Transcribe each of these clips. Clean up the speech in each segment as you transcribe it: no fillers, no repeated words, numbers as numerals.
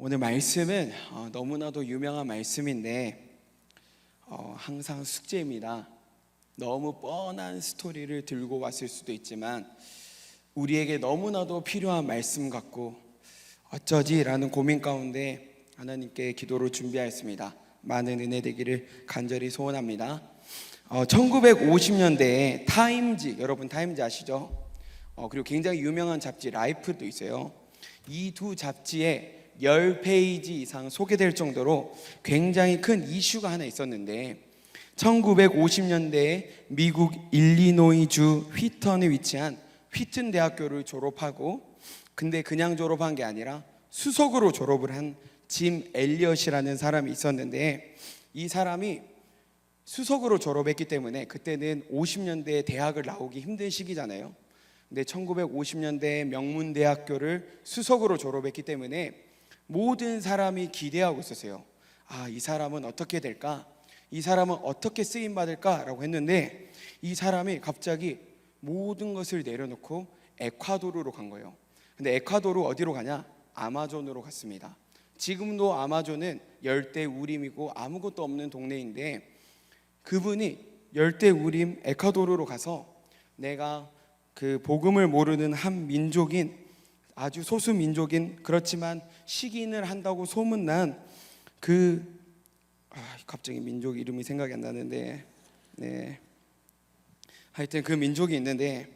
오늘 말씀은 너무나도 유명한 말씀인데 항상 숙제입니다. 너무 뻔한 스토리를 들고 왔을 수도 있지만 우리에게 너무나도 필요한 말씀 같고 어쩌지? 라는 고민 가운데 하나님께 기도로 준비하였습니다. 많은 은혜 되기를 간절히 소원합니다. 1950년대에 타임지, 여러분 타임지 아시죠? 그리고 굉장히 유명한 잡지 라이프도 있어요. 이 두 잡지에 10페이지 이상 소개될 정도로 굉장히 큰 이슈가 하나 있었는데 1950년대에 미국 일리노이주 휘턴에 위치한 휘튼 대학교를 졸업하고, 근데 그냥 졸업한 게 아니라 수석으로 졸업을 한 짐 엘리엇이라는 사람이 있었는데, 이 사람이 수석으로 졸업했기 때문에 그때는 50년대에 대학을 나오기 힘든 시기잖아요. 근데 1950년대에 명문대학교를 수석으로 졸업했기 때문에 모든 사람이 기대하고 있었어요. 이 사람은 어떻게 될까? 이 사람은 어떻게 쓰임받을까? 라고 했는데 이 사람이 갑자기 모든 것을 내려놓고 에콰도르로 간 거예요. 근데 에콰도르 어디로 가냐? 아마존으로 갔습니다. 지금도 아마존은 열대우림이고 아무것도 없는 동네인데 그분이 열대우림 에콰도르로 가서 내가 그 복음을 모르는 한 민족인, 아주 소수 민족인, 그렇지만 식인을 한다고 소문난 갑자기 민족 이름이 생각이 안 나는데, 하여튼 그 민족이 있는데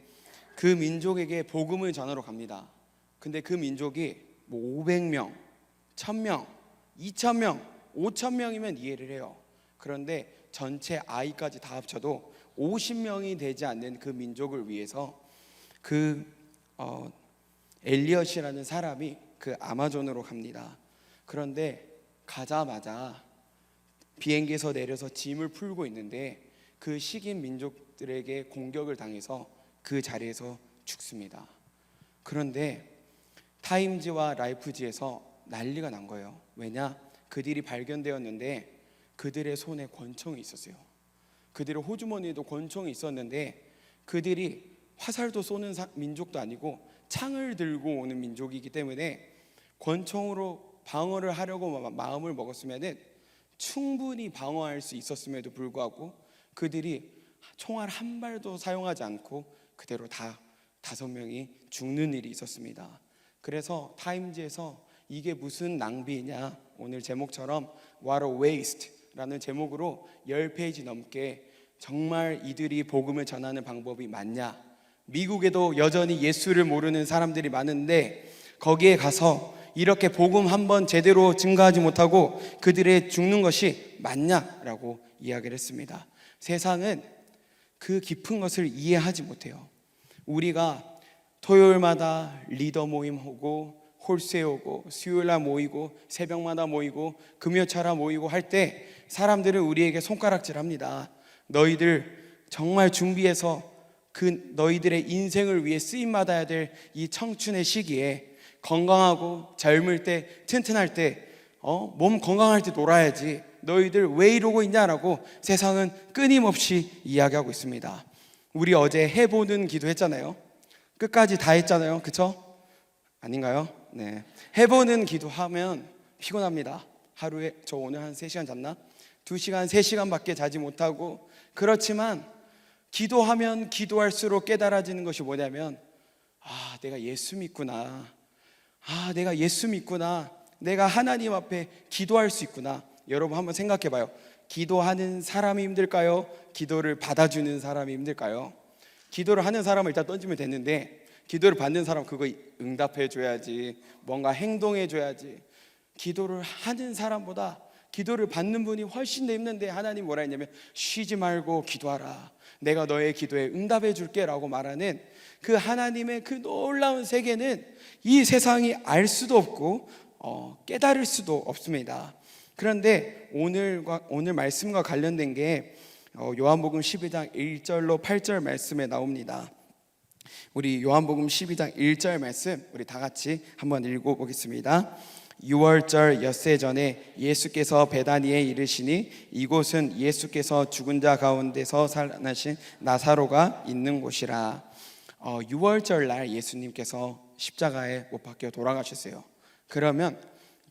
그 민족에게 복음을 전하러 갑니다. 근데 그 민족이 500명, 1000명, 2000명, 5000명이면 이해를 해요. 그런데 전체 아이까지 다 합쳐도 50명이 되지 않는 그 민족을 위해서 엘리엇이라는 사람이 그 아마존으로 갑니다. 그런데 가자마자 비행기에서 내려서 짐을 풀고 있는데 그 식인 민족들에게 공격을 당해서 그 자리에서 죽습니다. 그런데 타임지와 라이프지에서 난리가 난 거예요. 왜냐? 그들이 발견되었는데 그들의 손에 권총이 있었어요. 그들의 호주머니에도 권총이 있었는데 그들이 화살도 쏘는 민족도 아니고 창을 들고 오는 민족이기 때문에 권총으로 방어를 하려고 마음을 먹었으면 충분히 방어할 수 있었음에도 불구하고 그들이 총알 한 발도 사용하지 않고 그대로 다 5명이 죽는 일이 있었습니다. 그래서 타임지에서 이게 무슨 낭비냐, 오늘 제목처럼 What a waste 라는 제목으로 10페이지 넘게 정말 이들이 복음을 전하는 방법이 맞냐, 미국에도 여전히 예수를 모르는 사람들이 많은데 거기에 가서 이렇게 복음 한번 제대로 증거하지 못하고 그들의 죽는 것이 맞냐라고 이야기를 했습니다. 세상은 그 깊은 것을 이해하지 못해요. 우리가 토요일마다 리더 모임 오고 홀세 오고 수요일날 모이고 새벽마다 모이고 금요차라 모이고 할 때 사람들은 우리에게 손가락질합니다. 너희들 정말 준비해서 그 너희들의 인생을 위해 쓰임받아야 될 이 청춘의 시기에 건강하고 젊을 때 튼튼할 때 몸 건강할 때 놀아야지, 너희들 왜 이러고 있냐라고 세상은 끊임없이 이야기하고 있습니다. 우리 어제 해보는 기도 했잖아요. 끝까지 다 했잖아요. 그쵸? 아닌가요? 네. 해보는 기도하면 피곤합니다. 하루에 저 오늘 한 3시간 잤나? 2시간, 3시간밖에 자지 못하고, 그렇지만 기도하면 기도할수록 깨달아지는 것이 뭐냐면 내가 예수 믿구나. 내가 예수 믿구나. 내가 하나님 앞에 기도할 수 있구나. 여러분 한번 생각해 봐요. 기도하는 사람이 힘들까요? 기도를 받아주는 사람이 힘들까요? 기도를 하는 사람을 일단 던지면 되는데 기도를 받는 사람 그거 응답해 줘야지, 뭔가 행동해 줘야지. 기도를 하는 사람보다 기도를 받는 분이 훨씬 더 힘든데 하나님 뭐라 했냐면 쉬지 말고 기도하라. 내가 너의 기도에 응답해 줄게 라고 말하는 그 하나님의 그 놀라운 세계는 이 세상이 알 수도 없고 깨달을 수도 없습니다. 그런데 오늘 말씀과 관련된 게 요한복음 12장 1절로 8절 말씀에 나옵니다. 우리 요한복음 12장 1절 말씀 우리 다 같이 한번 읽어보겠습니다. 6월절 엿새 전에 예수께서 베다니에 이르시니 이곳은 예수께서 죽은 자 가운데서 살아나신 나사로가 있는 곳이라. 6월절 날 예수님께서 십자가에 못 박혀 돌아가셨어요. 그러면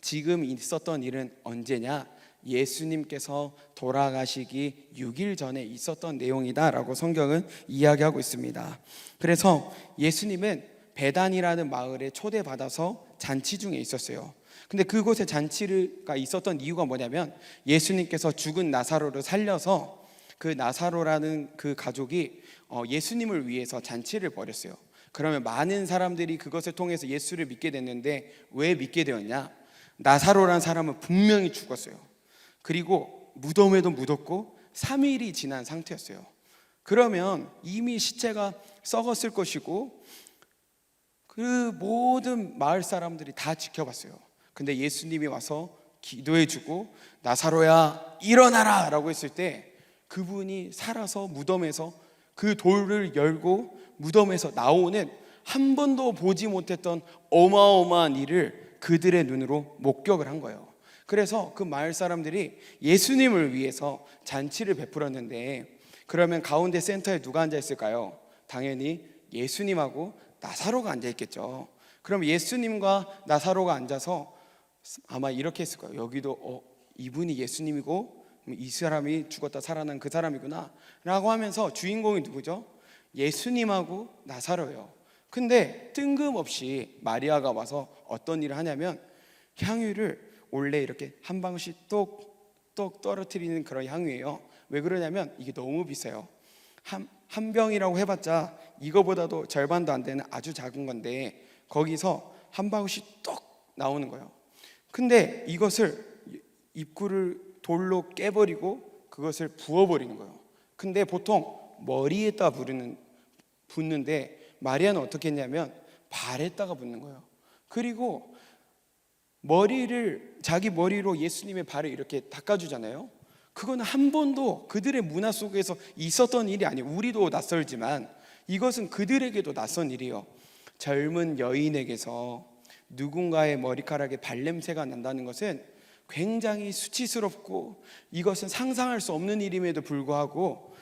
지금 있었던 일은 언제냐? 예수님께서 돌아가시기 6일 전에 있었던 내용이다라고 성경은 이야기하고 있습니다. 그래서 예수님은 베단이라는 마을에 초대받아서 잔치 중에 있었어요. 근데 그곳에 잔치가 있었던 이유가 뭐냐면 예수님께서 죽은 나사로를 살려서 그 나사로라는 그 가족이 예수님을 위해서 잔치를 벌였어요. 그러면 많은 사람들이 그것을 통해서 예수를 믿게 됐는데 왜 믿게 되었냐? 나사로라는 사람은 분명히 죽었어요. 그리고 무덤에도 묻었고 3일이 지난 상태였어요. 그러면 이미 시체가 썩었을 것이고 그 모든 마을 사람들이 다 지켜봤어요. 근데 예수님이 와서 기도해주고 나사로야 일어나라 라고 했을 때 그분이 살아서 무덤에서 그 돌을 열고 무덤에서 나오는 한 번도 보지 못했던 어마어마한 일을 그들의 눈으로 목격을 한 거예요. 그래서 그 마을 사람들이 예수님을 위해서 잔치를 베풀었는데 그러면 가운데 센터에 누가 앉아 있을까요? 당연히 예수님하고 나사로가 앉아 있겠죠. 그럼 예수님과 나사로가 앉아서 아마 이렇게 했을 거예요. 여기도 이분이 예수님이고 이 사람이 죽었다 살아난 그 사람이구나 라고 하면서 주인공이 누구죠? 예수님하고 나사로예요. 근데 뜬금없이 마리아가 와서 어떤 일을 하냐면 향유를 원래 이렇게 한 방울씩 똑똑 떨어뜨리는 그런 향유예요. 왜 그러냐면 이게 너무 비싸요. 한 병이라고 해봤자 이거보다도 절반도 안 되는 아주 작은 건데 거기서 한 방울씩 똑 나오는 거예요. 근데 이것을 입구를 돌로 깨버리고 그것을 부어버리는 거예요. 근데 보통 머리에다 붓는데 마리아는 어떻게 했냐면 발에다가 붓는 거예요. 그리고 자기 머리로 예수님의 발을 이렇게 닦아주잖아요. 그거는 한 번도 그들의 문화 속에서 있었던 일이 아니에요. 우리도 낯설지만 이것은 그들에게도 낯선 일이에요. 젊은 여인에게서 누군가의 머리카락에 발냄새가 난다는 것은 굉장히 수치스럽고 이것은 상상할 수 없는 일임에도 불구하고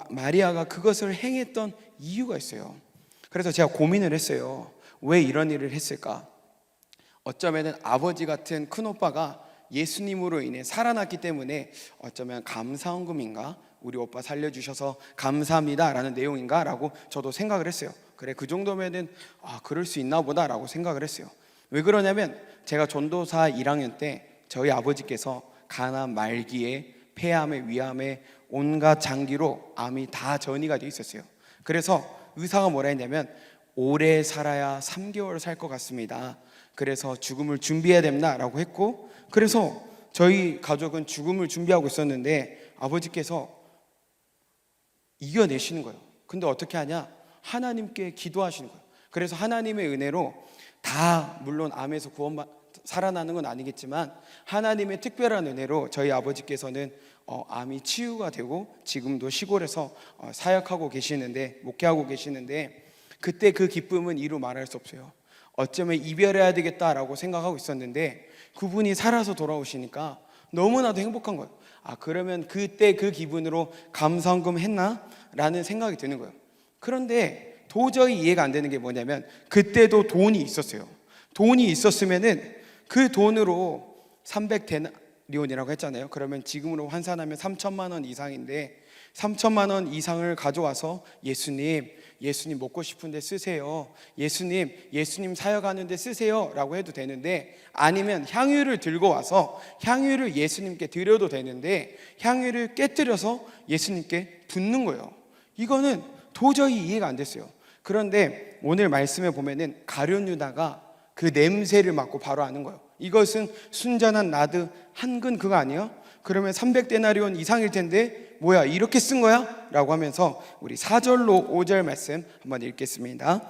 마리아가 그것을 행했던 이유가 있어요. 그래서 제가 고민을 했어요. 왜 이런 일을 했을까? 어쩌면 아버지 같은 큰오빠가 예수님으로 인해 살아났기 때문에 어쩌면 감사헌금인가? 우리 오빠 살려주셔서 감사합니다 라는 내용인가? 라고 저도 생각을 했어요. 그래, 그 정도면은 그럴 수 있나 보다 라고 생각을 했어요. 왜 그러냐면 제가 전도사 1학년 때 저희 아버지께서 간암 말기에 폐암에 위암에 온갖 장기로 암이 다 전이가 돼 있었어요. 그래서 의사가 뭐라 했냐면 오래 살아야 3개월 살 것 같습니다. 그래서 죽음을 준비해야 됩니다 라고 했고, 그래서 저희 가족은 죽음을 준비하고 있었는데 아버지께서 이겨내시는 거예요. 근데 어떻게 하냐? 하나님께 기도하시는 거예요. 그래서 하나님의 은혜로 다 물론 암에서 살아나는 건 아니겠지만 하나님의 특별한 은혜로 저희 아버지께서는 암이 치유가 되고 지금도 시골에서 사역하고 계시는데, 목회하고 계시는데, 그때 그 기쁨은 이루 말할 수 없어요. 어쩌면 이별해야 되겠다라고 생각하고 있었는데 그분이 살아서 돌아오시니까 너무나도 행복한 거예요. 그러면 그때 그 기분으로 감사헌금 했나? 라는 생각이 드는 거예요. 그런데 도저히 이해가 안 되는 게 뭐냐면 그때도 돈이 있었어요. 돈이 있었으면은 그 돈으로 300데나리온이라고 했잖아요. 그러면 지금으로 환산하면 3천만 원 이상인데 3천만 원 이상을 가져와서 예수님 먹고 싶은데 쓰세요. 예수님 사역하는데 쓰세요 라고 해도 되는데, 아니면 향유를 들고 와서 향유를 예수님께 드려도 되는데 향유를 깨뜨려서 예수님께 붓는 거예요. 이거는 도저히 이해가 안 됐어요. 그런데 오늘 말씀에 보면은 가룟 유다가 그 냄새를 맡고 바로 아는 거예요. 이것은 순전한 나드 한근 그거 아니에요? 그러면 300데나리온 이상일 텐데 뭐야 이렇게 쓴 거야? 라고 하면서 우리 4절로 5절 말씀 한번 읽겠습니다.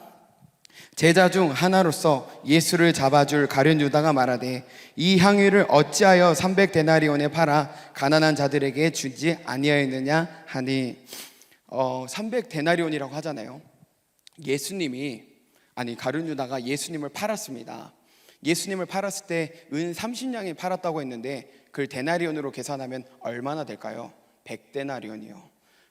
제자 중 하나로서 예수를 잡아줄 가룟 유다가 말하되 이 향유를 어찌하여 300데나리온에 팔아 가난한 자들에게 주지 아니하였느냐 하니, 300데나리온이라고 하잖아요. 가룟 유다가 예수님을 팔았습니다. 예수님을 팔았을 때 은 30냥에 팔았다고 했는데 그걸 데나리온으로 계산하면 얼마나 될까요? 100데나리온이요.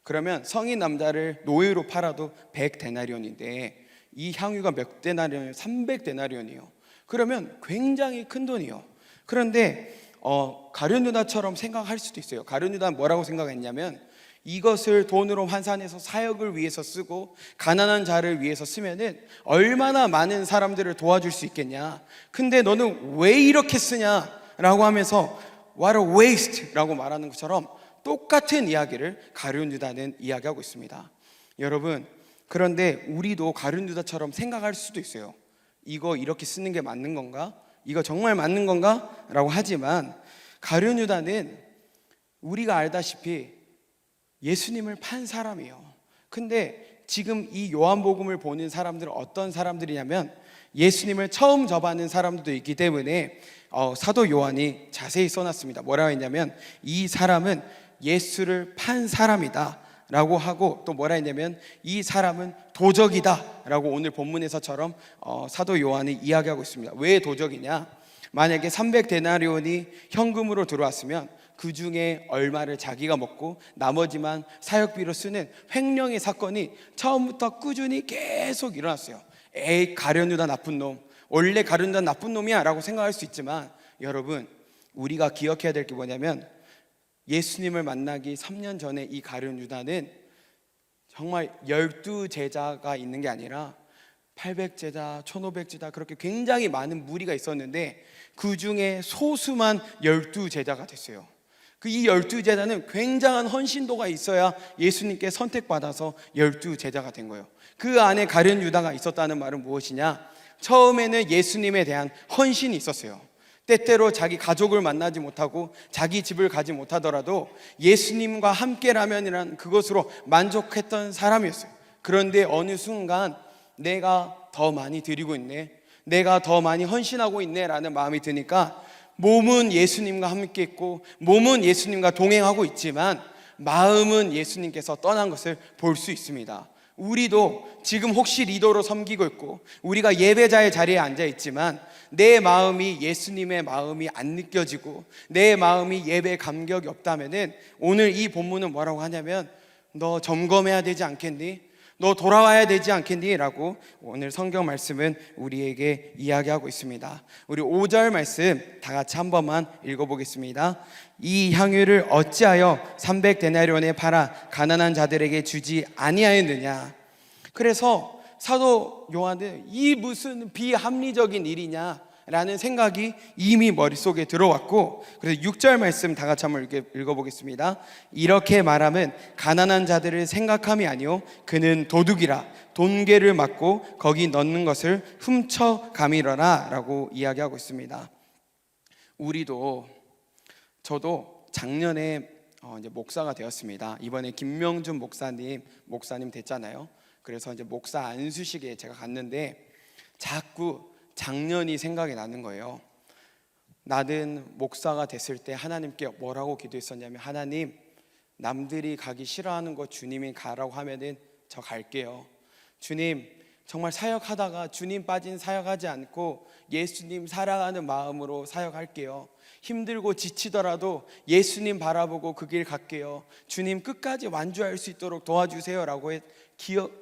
그러면 성인 남자를 노예로 팔아도 100데나리온인데 이 향유가 몇 데나리온이에요? 300데나리온이에요. 그러면 굉장히 큰 돈이요. 그런데 가룟 유다처럼 생각할 수도 있어요. 가룟 유다는 뭐라고 생각했냐면, 이것을 돈으로 환산해서 사역을 위해서 쓰고 가난한 자를 위해서 쓰면은 얼마나 많은 사람들을 도와줄 수 있겠냐. 근데 너는 왜 이렇게 쓰냐라고 하면서 What a waste 라고 말하는 것처럼 똑같은 이야기를 가룟 유다는 이야기하고 있습니다. 여러분, 그런데 우리도 가룟 유다처럼 생각할 수도 있어요. 이거 이렇게 쓰는 게 맞는 건가? 이거 정말 맞는 건가? 라고 하지만 가룟 유다는 우리가 알다시피 예수님을 판 사람이에요. 근데 지금 이 요한복음을 보는 사람들은 어떤 사람들이냐면 예수님을 처음 접하는 사람들도 있기 때문에 사도 요한이 자세히 써놨습니다. 뭐라고 했냐면 이 사람은 예수를 판 사람이다 라고 하고, 또 뭐라 했냐면 이 사람은 도적이다 라고 오늘 본문에서처럼 사도 요한이 이야기하고 있습니다. 왜 도적이냐? 만약에 300데나리온이 현금으로 들어왔으면 그 중에 얼마를 자기가 먹고 나머지만 사역비로 쓰는 횡령의 사건이 처음부터 꾸준히 계속 일어났어요. 에이, 가룟 유다 나쁜 놈, 원래 가룟 유다 나쁜 놈이야 라고 생각할 수 있지만, 여러분, 우리가 기억해야 될 게 뭐냐면 예수님을 만나기 3년 전에 이 가룟 유다는 정말 12제자가 있는 게 아니라 800제자, 1500제자, 그렇게 굉장히 많은 무리가 있었는데 그 중에 소수만 12제자가 됐어요. 그 이 12제자는 굉장한 헌신도가 있어야 예수님께 선택받아서 12제자가 된 거예요. 그 안에 가룟 유다가 있었다는 말은 무엇이냐? 처음에는 예수님에 대한 헌신이 있었어요. 때때로 자기 가족을 만나지 못하고 자기 집을 가지 못하더라도 예수님과 함께라면이란 그것으로 만족했던 사람이었어요. 그런데 어느 순간 내가 더 많이 드리고 있네, 내가 더 많이 헌신하고 있네 라는 마음이 드니까 몸은 예수님과 함께 있고 몸은 예수님과 동행하고 있지만 마음은 예수님께서 떠난 것을 볼 수 있습니다. 우리도 지금 혹시 리더로 섬기고 있고 우리가 예배자의 자리에 앉아 있지만 내 마음이 예수님의 마음이 안 느껴지고 내 마음이 예배 감격이 없다면은 오늘 이 본문은 뭐라고 하냐면 너 점검해야 되지 않겠니? 너 돌아와야 되지 않겠니? 라고 오늘 성경 말씀은 우리에게 이야기하고 있습니다. 우리 5절 말씀 다 같이 한 번만 읽어보겠습니다. 이 향유를 어찌하여 300데나리온에 팔아 가난한 자들에게 주지 아니하였느냐? 그래서 사도 요한은 이 무슨 비합리적인 일이냐 라는 생각이 이미 머릿속에 들어왔고, 그래서 6절 말씀 다 같이 한번 읽어보겠습니다. 이렇게 말하면 가난한 자들을 생각함이 아니요 그는 도둑이라 돈괴를 맞고 거기 넣는 것을 훔쳐감이러라 라고 이야기하고 있습니다. 저도 작년에 이제 목사가 되었습니다. 이번에 김명준 목사님 됐잖아요. 그래서 이제 목사 안수식에 제가 갔는데 자꾸 작년이 생각이 나는 거예요. 나는 목사가 됐을 때 하나님께 뭐라고 기도했었냐면, 하나님, 남들이 가기 싫어하는 곳 주님이 가라고 하면은 저 갈게요. 주님, 정말 사역하다가 주님 빠진 사역하지 않고 예수님 사랑하는 마음으로 사역할게요. 힘들고 지치더라도 예수님 바라보고 그 길 갈게요. 주님 끝까지 완주할 수 있도록 도와주세요 라고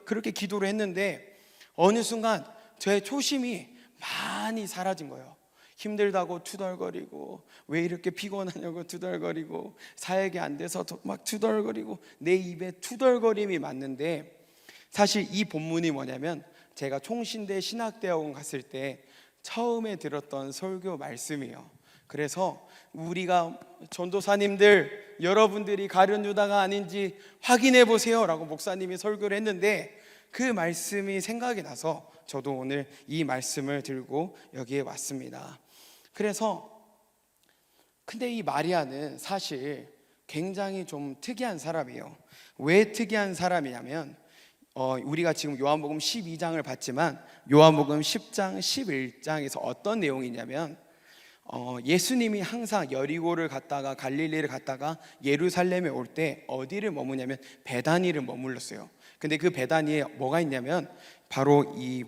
그렇게 기도를 했는데 어느 순간 저의 초심이 많이 사라진 거예요. 힘들다고 투덜거리고 왜 이렇게 피곤하냐고 투덜거리고 사역이 안 돼서 막 투덜거리고 내 입에 투덜거림이 맞는데, 사실 이 본문이 뭐냐면 제가 총신대 신학대학원 갔을 때 처음에 들었던 설교 말씀이에요. 그래서 우리가 전도사님들 여러분들이 가룟 유다가 아닌지 확인해 보세요 라고 목사님이 설교를 했는데 그 말씀이 생각이 나서 저도 오늘 이 말씀을 들고 여기에 왔습니다. 그래서 근데 이 마리아는 사실 굉장히 좀 특이한 사람이에요. 왜 특이한 사람이냐면 우리가 지금 요한복음 12장을 봤지만 요한복음 10장 11장에서 어떤 내용이냐면 예수님이 항상 여리고를 갔다가 갈릴리를 갔다가 예루살렘에 올 때 어디를 머무냐면 베다니를 머물렀어요. 근데 그 베다니에 뭐가 있냐면 바로 이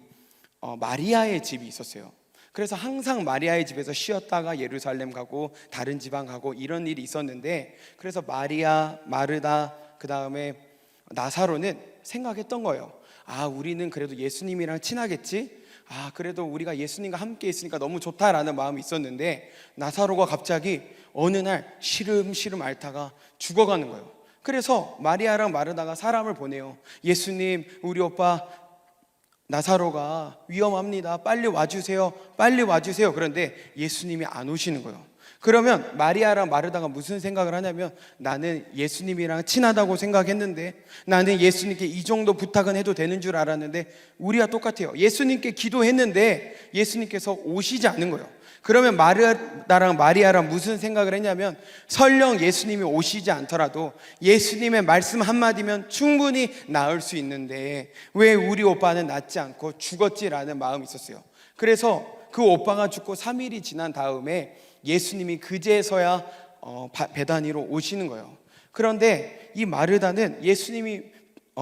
마리아의 집이 있었어요. 그래서 항상 마리아의 집에서 쉬었다가 예루살렘 가고 다른 지방 가고 이런 일이 있었는데, 그래서 마리아, 마르다, 그 다음에 나사로는 생각했던 거예요. 아, 우리는 그래도 예수님이랑 친하겠지? 그래도 우리가 예수님과 함께 있으니까 너무 좋다라는 마음이 있었는데, 나사로가 갑자기 어느 날 시름시름 앓다가 죽어가는 거예요. 그래서 마리아랑 마르다가 사람을 보내요. 예수님, 우리 오빠 나사로가 위험합니다. 빨리 와주세요. 빨리 와주세요. 그런데 예수님이 안 오시는 거예요. 그러면 마리아랑 마르다가 무슨 생각을 하냐면, 나는 예수님이랑 친하다고 생각했는데, 나는 예수님께 이 정도 부탁은 해도 되는 줄 알았는데, 우리와 똑같아요. 예수님께 기도했는데 예수님께서 오시지 않는 거예요. 그러면 마르다랑 마리아랑 무슨 생각을 했냐면, 설령 예수님이 오시지 않더라도 예수님의 말씀 한마디면 충분히 나을 수 있는데 왜 우리 오빠는 낫지 않고 죽었지라는 마음이 있었어요. 그래서 그 오빠가 죽고 3일이 지난 다음에 예수님이 그제서야 베다니로 오시는 거예요. 그런데 이 마르다는 예수님이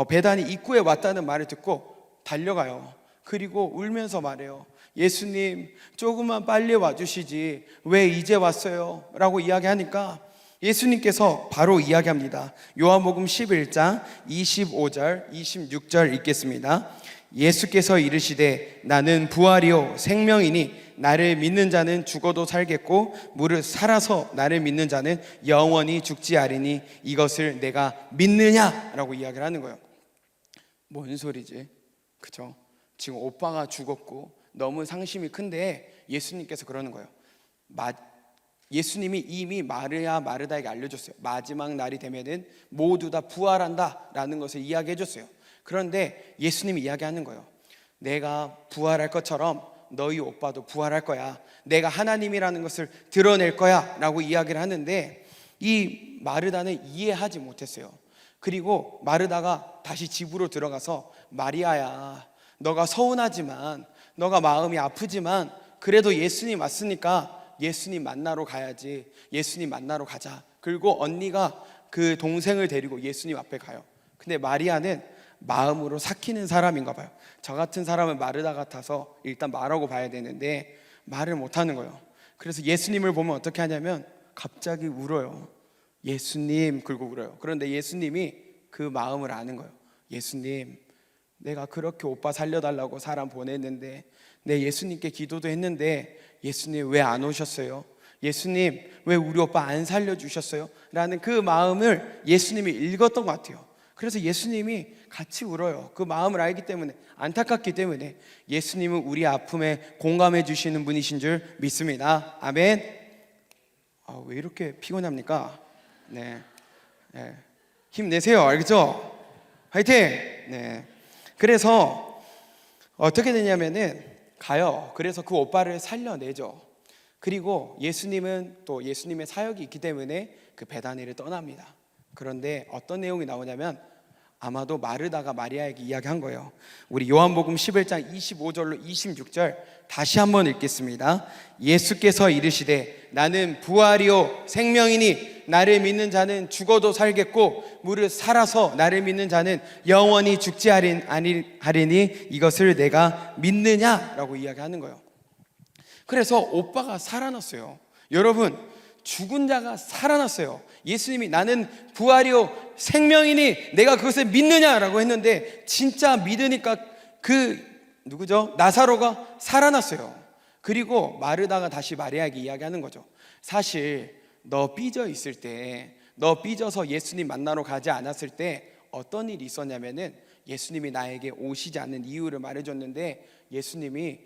베다니 입구에 왔다는 말을 듣고 달려가요. 그리고 울면서 말해요. 예수님, 조금만 빨리 와주시지 왜 이제 왔어요? 라고 이야기하니까 예수님께서 바로 이야기합니다. 요한복음 11장 25절 26절 읽겠습니다. 예수께서 이르시되 나는 부활이요 생명이니 나를 믿는 자는 죽어도 살겠고 무릇 살아서 나를 믿는 자는 영원히 죽지 아니니 이것을 내가 믿느냐? 라고 이야기를 하는 거예요. 뭔 소리지? 그죠? 지금 오빠가 죽었고 너무 상심이 큰데 예수님께서 그러는 거예요. 예수님이 이미 마르다에게 알려줬어요. 마지막 날이 되면은 모두 다 부활한다 라는 것을 이야기해 줬어요. 그런데 예수님이 이야기하는 거예요. 내가 부활할 것처럼 너희 오빠도 부활할 거야. 내가 하나님이라는 것을 드러낼 거야 라고 이야기를 하는데, 이 마르다는 이해하지 못했어요. 그리고 마르다가 다시 집으로 들어가서, 마리아야, 너가 서운하지만, 너가 마음이 아프지만 그래도 예수님 왔으니까 예수님 만나러 가야지. 예수님 만나러 가자. 그리고 언니가 그 동생을 데리고 예수님 앞에 가요. 근데 마리아는 마음으로 삭히는 사람인가 봐요. 저 같은 사람은 마르다 같아서 일단 말하고 봐야 되는데 말을 못하는 거예요. 그래서 예수님을 보면 어떻게 하냐면 갑자기 울어요. 예수님, 그리고 울어요. 그런데 예수님이 그 마음을 아는 거예요. 예수님, 내가 그렇게 오빠 살려달라고 사람 보냈는데, 내 예수님께 기도도 했는데 예수님 왜 안 오셨어요? 예수님 왜 우리 오빠 안 살려주셨어요? 라는 그 마음을 예수님이 읽었던 것 같아요. 그래서 예수님이 같이 울어요. 그 마음을 알기 때문에, 안타깝기 때문에. 예수님은 우리 아픔에 공감해 주시는 분이신 줄 믿습니다. 아멘. 왜 이렇게 피곤합니까? 네. 힘내세요. 알겠죠? 화이팅! 네. 그래서 어떻게 되냐면은 가요. 그래서 그 오빠를 살려내죠. 그리고 예수님은 또 예수님의 사역이 있기 때문에 그 베다니를 떠납니다. 그런데 어떤 내용이 나오냐면, 아마도 마르다가 마리아에게 이야기한 거예요. 우리 요한복음 11장 25절로 26절 다시 한번 읽겠습니다. 예수께서 이르시되 나는 부활이요 생명이니 나를 믿는 자는 죽어도 살겠고 무릇 살아서 나를 믿는 자는 영원히 죽지 아니하리니 이것을 내가 믿느냐? 라고 이야기하는 거예요. 그래서 오빠가 살아났어요. 여러분, 죽은 자가 살아났어요. 예수님이 나는 부활이요 생명이니 내가 그것을 믿느냐라고 했는데, 진짜 믿으니까 누구죠? 나사로가 살아났어요. 그리고 마르다가 다시 마리아에게 이야기하는 거죠. 사실 너 삐져 있을 때, 너 삐져서 예수님 만나러 가지 않았을 때 어떤 일이 있었냐면은, 예수님이 나에게 오시지 않는 이유를 말해줬는데, 예수님이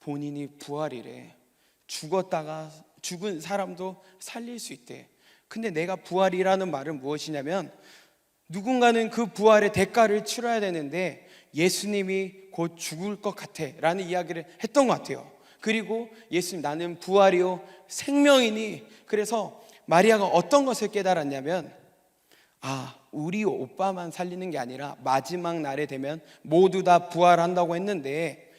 본인이 부활이래. 죽은 사람도 살릴 수 있대. 근데 내가 부활이라는 말은 무엇이냐면, 누군가는 그 부활의 대가를 치러야 되는데 예수님이 곧 죽을 것 같아 라는 이야기를 했던 것 같아요. 그리고 예수님, 나는 부활이요 생명이니. 그래서 마리아가 어떤 것을 깨달았냐면, 우리 오빠만 살리는 게 아니라 마지막 날에 되면 모두 다 부활한다고 했는데,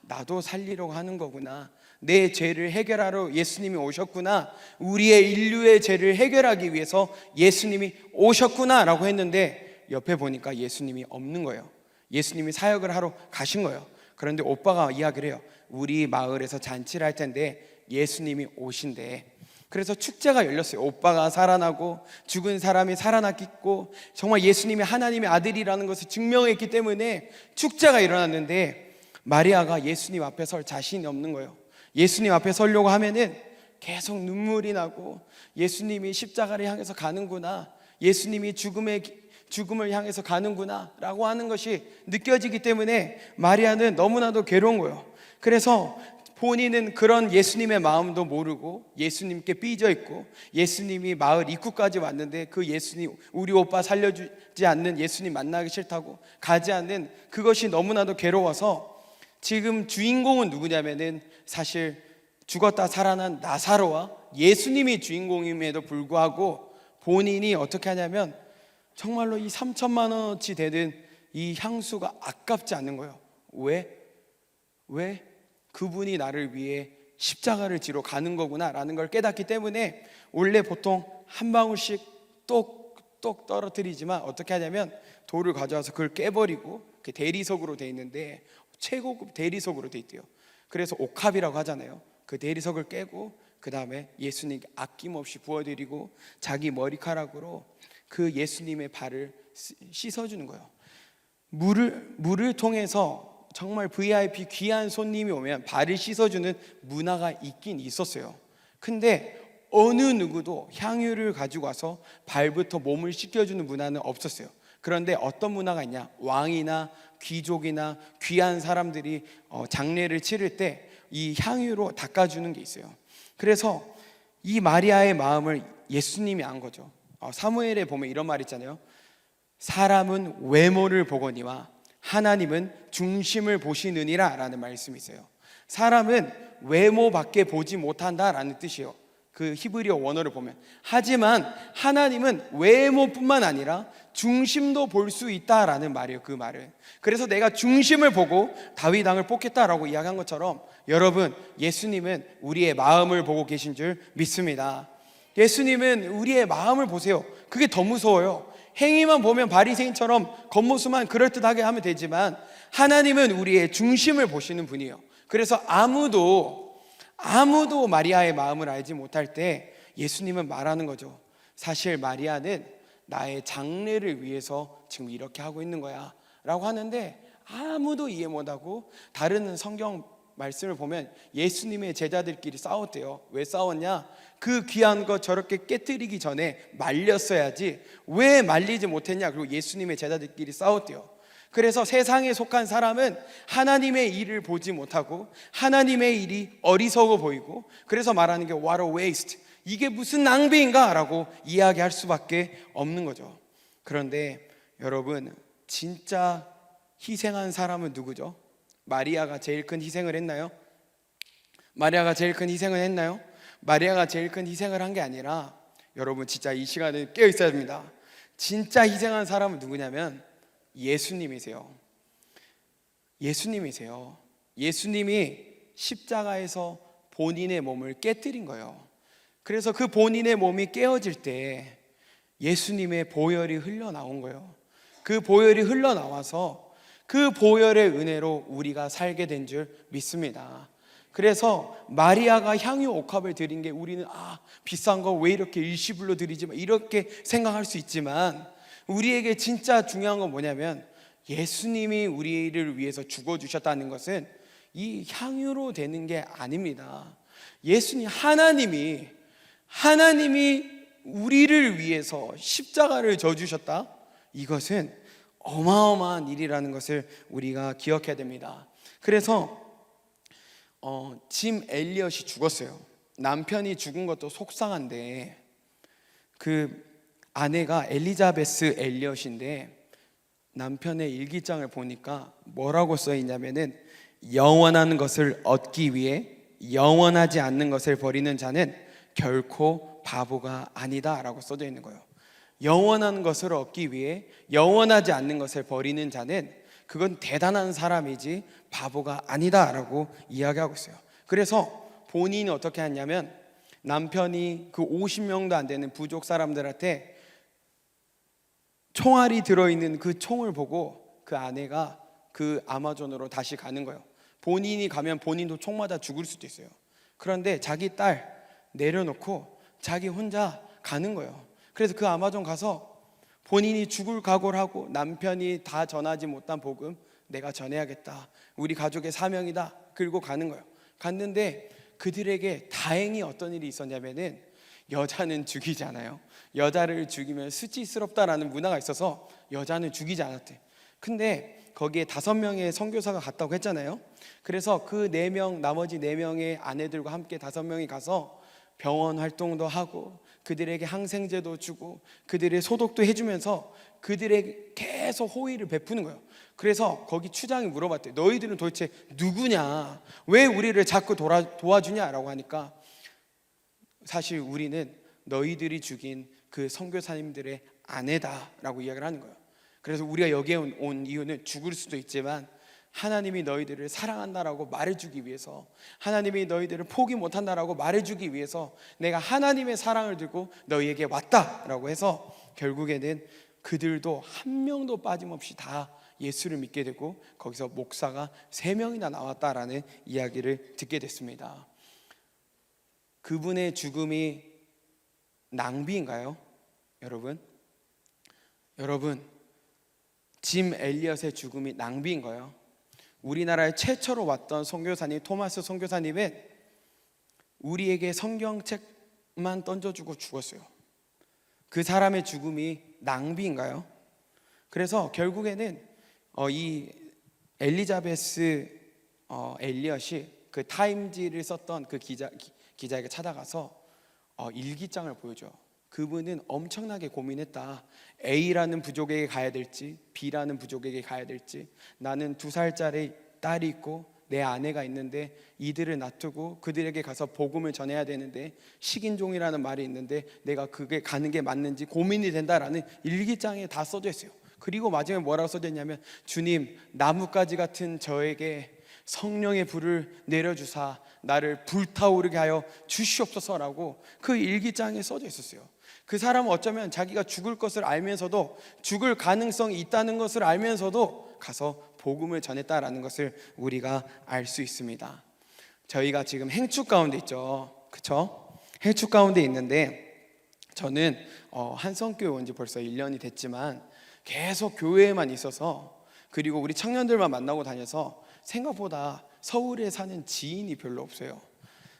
나도 살리려고 하는 거구나. 내 죄를 해결하러 예수님이 오셨구나. 우리의 인류의 죄를 해결하기 위해서 예수님이 오셨구나 라고 했는데, 옆에 보니까 예수님이 없는 거예요. 예수님이 사역을 하러 가신 거예요. 그런데 오빠가 이야기를 해요. 우리 마을에서 잔치를 할 텐데 예수님이 오신대. 그래서 축제가 열렸어요. 오빠가 살아나고 죽은 사람이 살아났고 정말 예수님이 하나님의 아들이라는 것을 증명했기 때문에 축제가 일어났는데, 마리아가 예수님 앞에 설 자신이 없는 거예요. 예수님 앞에 서려고 하면은 계속 눈물이 나고, 예수님이 십자가를 향해서 가는구나, 예수님이 죽음을 향해서 가는구나 라고 하는 것이 느껴지기 때문에 마리아는 너무나도 괴로운 거예요. 그래서 본인은 그런 예수님의 마음도 모르고 예수님께 삐져 있고, 예수님이 마을 입구까지 왔는데 그 예수님, 우리 오빠 살려주지 않는 예수님 만나기 싫다고 가지 않는 그것이 너무나도 괴로워서, 지금 주인공은 누구냐면은 사실 죽었다 살아난 나사로와 예수님이 주인공임에도 불구하고 본인이 어떻게 하냐면 정말로 이 3천만 원어치 되는 이 향수가 아깝지 않는 거예요. 왜? 그분이 나를 위해 십자가를 지러 가는 거구나 라는 걸 깨닫기 때문에, 원래 보통 한 방울씩 똑똑 떨어뜨리지만 어떻게 하냐면 돌을 가져와서 그걸 깨버리고 대리석으로 돼 있는데, 최고급 대리석으로 돼 있대요. 그래서 옥합이라고 하잖아요. 그 대리석을 깨고 그 다음에 예수님께 아낌없이 부어드리고 자기 머리카락으로 그 예수님의 발을 씻어주는 거예요. 물을 통해서 정말 VIP 귀한 손님이 오면 발을 씻어주는 문화가 있긴 있었어요. 근데 어느 누구도 향유를 가지고 와서 발부터 몸을 씻겨주는 문화는 없었어요. 그런데 어떤 문화가 있냐, 왕이나 귀족이나 귀한 사람들이 장례를 치를 때 이 향유로 닦아주는 게 있어요. 그래서 이 마리아의 마음을 예수님이 안 거죠. 사무엘에 보면 이런 말 있잖아요. 사람은 외모를 보거니와 하나님은 중심을 보시느니라 라는 말씀이 있어요. 사람은 외모밖에 보지 못한다라는 뜻이에요. 그 히브리어 원어를 보면. 하지만 하나님은 외모뿐만 아니라 중심도 볼 수 있다라는 말이에요. 그 말은. 그래서 내가 중심을 보고 다윗 왕을 뽑겠다라고 이야기한 것처럼, 여러분, 예수님은 우리의 마음을 보고 계신 줄 믿습니다. 예수님은 우리의 마음을 보세요. 그게 더 무서워요. 행위만 보면 바리새인처럼 겉모습만 그럴듯하게 하면 되지만, 하나님은 우리의 중심을 보시는 분이에요. 그래서 아무도 마리아의 마음을 알지 못할 때 예수님은 말하는 거죠. 사실 마리아는 나의 장래를 위해서 지금 이렇게 하고 있는 거야 라고 하는데, 아무도 이해 못하고, 다른 성경 말씀을 보면 예수님의 제자들끼리 싸웠대요. 왜 싸웠냐? 그 귀한 거 저렇게 깨뜨리기 전에 말렸어야지 왜 말리지 못했냐? 그리고 예수님의 제자들끼리 싸웠대요. 그래서 세상에 속한 사람은 하나님의 일을 보지 못하고 하나님의 일이 어리석어 보이고, 그래서 말하는 게 what a waste, 이게 무슨 낭비인가 라고 이야기할 수밖에 없는 거죠. 그런데 여러분, 진짜 희생한 사람은 누구죠? 마리아가 제일 큰 희생을 했나요? 마리아가 제일 큰 희생을 했나요? 마리아가 제일 큰 희생을 한 게 아니라, 여러분 진짜 이 시간에 깨어 있어야 됩니다. 진짜 희생한 사람은 누구냐면 예수님이세요. 예수님이 십자가에서 본인의 몸을 깨뜨린 거예요. 그래서 그 본인의 몸이 깨어질 때 예수님의 보혈이 흘러나온 거예요. 그 보혈이 흘러나와서 그 보혈의 은혜로 우리가 살게 된 줄 믿습니다. 그래서 마리아가 향유 옥합을 드린 게, 우리는 비싼 거 왜 이렇게 일시불로 드리지 이렇게 생각할 수 있지만, 우리에게 진짜 중요한 건 뭐냐면 예수님이 우리를 위해서 죽어주셨다는 것은 이 향유로 되는 게 아닙니다. 하나님이 우리를 위해서 십자가를 져주셨다. 이것은 어마어마한 일이라는 것을 우리가 기억해야 됩니다. 그래서 짐 엘리엇이 죽었어요. 남편이 죽은 것도 속상한데, 그 아내가 엘리자베스 엘리엇인데 남편의 일기장을 보니까 뭐라고 써 있냐면은, 영원한 것을 얻기 위해 영원하지 않는 것을 버리는 자는 결코 바보가 아니다 라고 써져 있는 거예요. 영원한 것을 얻기 위해 영원하지 않는 것을 버리는 자는, 그건 대단한 사람이지 바보가 아니다 라고 이야기하고 있어요. 그래서 본인이 어떻게 했냐면, 남편이 그 50명도 안 되는 부족 사람들한테 총알이 들어있는 그 총을 보고 그 아내가 그 아마존으로 다시 가는 거예요. 본인이 가면 본인도 총 맞아 죽을 수도 있어요. 그런데 자기 딸 내려놓고 자기 혼자 가는 거예요. 그래서 그 아마존 가서 본인이 죽을 각오를 하고 남편이 다 전하지 못한 복음 내가 전해야겠다. 우리 가족의 사명이다. 그리고 가는 거예요. 갔는데 그들에게 다행히 어떤 일이 있었냐면은 여자는 죽이잖아요. 여자를 죽이면 수치스럽다라는 문화가 있어서 여자는 죽이지 않았대. 근데 거기에 5명의 선교사가 갔다고 했잖아요. 그래서 그 4명, 나머지 4명의 아내들과 함께 5명이 가서 병원 활동도 하고 그들에게 항생제도 주고 그들의 소독도 해주면서 그들에게 계속 호의를 베푸는 거예요. 그래서 거기 추장이 물어봤대. 너희들은 도대체 누구냐? 왜 우리를 자꾸 도와주냐라고 하니까 사실 우리는 너희들이 죽인 그 선교사님들의 아내다라고 이야기를 하는 거예요. 그래서 우리가 여기에 온 이유는 죽을 수도 있지만 하나님이 너희들을 사랑한다라고 말해주기 위해서, 하나님이 너희들을 포기 못한다라고 말해주기 위해서 내가 하나님의 사랑을 들고 너희에게 왔다라고 해서 결국에는 그들도 한 명도 빠짐없이 다 예수를 믿게 되고 거기서 목사가 3명이나 나왔다라는 이야기를 듣게 됐습니다. 그분의 죽음이 낭비인가요? 여러분, 짐 엘리엇의 죽음이 낭비인가요? 우리나라에 최초로 왔던 선교사님 토마스 선교사님은 우리에게 성경책만 던져주고 죽었어요. 그 사람의 죽음이 낭비인가요? 그래서 결국에는 이 엘리자베스 엘리엇이 그 타임지를 썼던 그 기자에게 찾아가서 일기장을 보여줘요. 그분은 엄청나게 고민했다. A라는 부족에게 가야 될지 B라는 부족에게 가야 될지, 나는 2살짜리 딸이 있고 내 아내가 있는데 이들을 놔두고 그들에게 가서 복음을 전해야 되는데 식인종이라는 말이 있는데 내가 그게 가는 게 맞는지 고민이 된다라는 일기장에 다 써져 있어요. 그리고 마지막에 뭐라고 써져 있냐면, 주님, 나뭇가지 같은 저에게 성령의 불을 내려주사 나를 불타오르게 하여 주시옵소서라고 그 일기장에 써져 있었어요. 그 사람은 어쩌면 자기가 죽을 것을 알면서도, 죽을 가능성이 있다는 것을 알면서도 가서 복음을 전했다라는 것을 우리가 알 수 있습니다. 저희가 지금 행축 가운데 있죠, 그렇죠? 행축 가운데 있는데 저는 한성교회 온 지 벌써 1년이 됐지만 계속 교회에만 있어서, 그리고 우리 청년들만 만나고 다녀서 생각보다 서울에 사는 지인이 별로 없어요.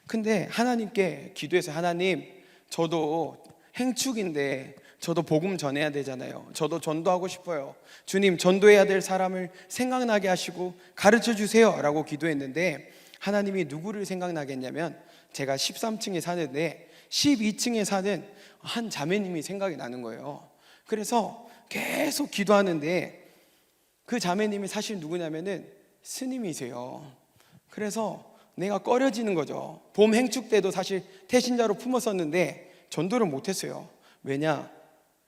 근데 하나님께 기도해서, 하나님, 저도 행축인데 저도 복음 전해야 되잖아요. 저도 전도하고 싶어요. 주님, 전도해야 될 사람을 생각나게 하시고 가르쳐 주세요 라고 기도했는데, 하나님이 누구를 생각나게 했냐면, 제가 13층에 사는데 12층에 사는 한 자매님이 생각이 나는 거예요. 그래서 계속 기도하는데 그 자매님이 사실 누구냐면은 스님이세요. 그래서 내가 꺼려지는 거죠. 봄 행축 때도 사실 태신자로 품었었는데 전도를 못했어요. 왜냐?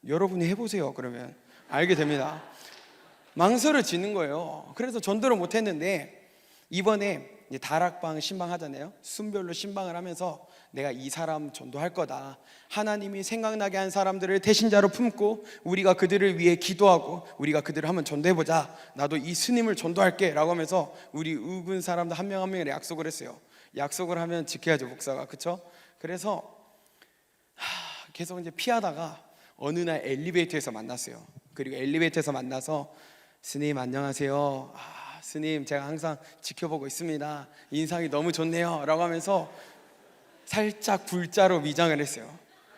여러분이 해보세요. 그러면 알게 됩니다. 망설을 지는 거예요. 그래서 전도를 못했는데 이번에 이제 다락방 신방 하잖아요. 순별로 신방을 하면서 내가 이 사람 전도할 거다, 하나님이 생각나게 한 사람들을 태신자로 품고 우리가 그들을 위해 기도하고 우리가 그들을 한번 전도해보자, 나도 이 스님을 전도할게 라고 하면서 우리 의군 사람들 한 명 한 명에 약속을 했어요. 약속을 하면 지켜야죠, 목사가. 그렇죠? 그래서 계속 이제 피하다가 어느 날 엘리베이터에서 만났어요. 그리고 엘리베이터에서 만나서, 스님 안녕하세요, 스님 제가 항상 지켜보고 있습니다, 인상이 너무 좋네요 라고 하면서 살짝 불자로 위장을 했어요.